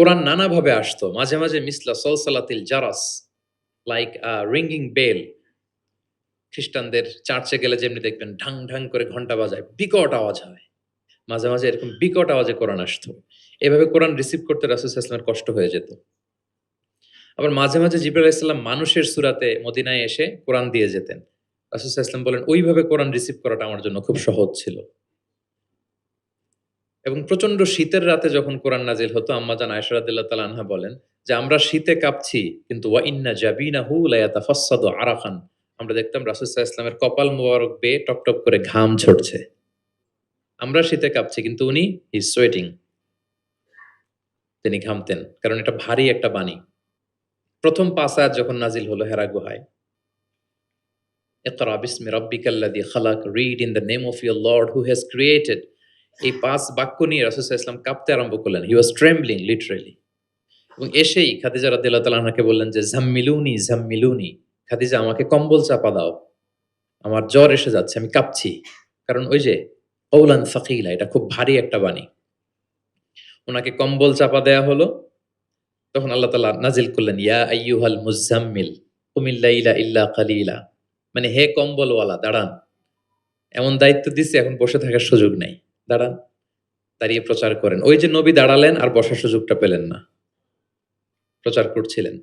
কোরআন নানাভাবে আসতো। মাঝে, মাঝে মিসলা সলসালাতিল জারাস, লাইক রিংগিং বেল। খ্রিস্টানদের চার্চে গেলে যেমনি দেখবেন ঢাং, ঢাং করে ঘন্টা বাজায়, বিকট আওয়াজ হয়। মাঝে, মাঝে এরকম বিকট আওয়াজে কোরআন আসতো। এভাবে কোরআন রিসিভ করতে রাসূল সাল্লাল্লাহু আলাইহি ওয়াসাল্লামের কষ্ট হয়ে যেত। আবার মাঝে, মাঝে জিবরাইল আলাইহিস সালাম মানুষের সুরাতে মদিনায় এসে কোরআন দিয়ে যেতেন। রাসূল সাল্লাল্লাহু আলাইহি ওয়াসাল্লাম বলেন, "ওইভাবে কোরআন রিসিভ করাটা আমার জন্য খুব সহজ ছিল।" এবং প্রচন্ড শীতের রাতে যখন কোরআন নাজিল হতো, আম্মা জান আয়েশা রাদিয়াল্লাহু তাআলা আনহা বলেন যে, "আমরা শীতে কাঁপছি, কিন্তু ওয়া ইন্না জাবিনাহু লায়াতাফাসসাদু আরাকান।" আমরা দেখতাম রাসূল সাল্লাল্লাহু আলাইহি ওয়াসাল্লামের কপাল মোবারক বেয়ে টপ, টপ করে ঘাম ঝরছে। আমরা শীতে কাঁপছি, কিন্তু উনি হি ইজ সোয়েটিং। তিনি ঘামতেন। কারণ এটা ভারী একটা বাণী। প্রথম ৫ আয়াত যখন নাজিল হলো হেরা গুহায়, ইকরা বিসমি রাব্বিকাল্লাযী খালাক, read in the name of your lord who has created. এই ৫ বাক্য নিয়ে রাসূল সাল্লাল্লাহু আলাইহি ওয়াসাল্লাম কাঁপতে আরম্ভ করলেন। হি ওয়াজ ট্রেম্বলিং লিটারালি। এবং এসেই খাদিজা রাদিয়াল্লাহু তাআলা আনহাকে বললেন যে, "জাম্মিলুনি, জাম্মিলুনি।" খাদিজা, আমাকে কম্বল চাপা দাও। আমার জ্বর এসে যাচ্ছে, আমি কাঁপছি। কারণ ওই যে কওলান সাকিলা, এটা খুব ভারী একটা বাণী। উনাকে কম্বল চাপা দেয়া হলো। তখন আল্লাহ তাআলা নাজিল করলেন, ইয়া আইয়ুহাল মুজাম্মিল কুমিল লাইলা ইল্লা কালিলা। মানে হে কম্বলওয়ালা, দাঁড়ান। এমন দায়িত্ব দিছি, এখন বসে থাকার সুযোগ নাই। দাঁড়ান, দাঁড়িয়ে প্রচার করেন। ওই যে নবী দাঁড়ালেন আর বসার সুযোগটা পেলেন না। প্রচার করছিলেন।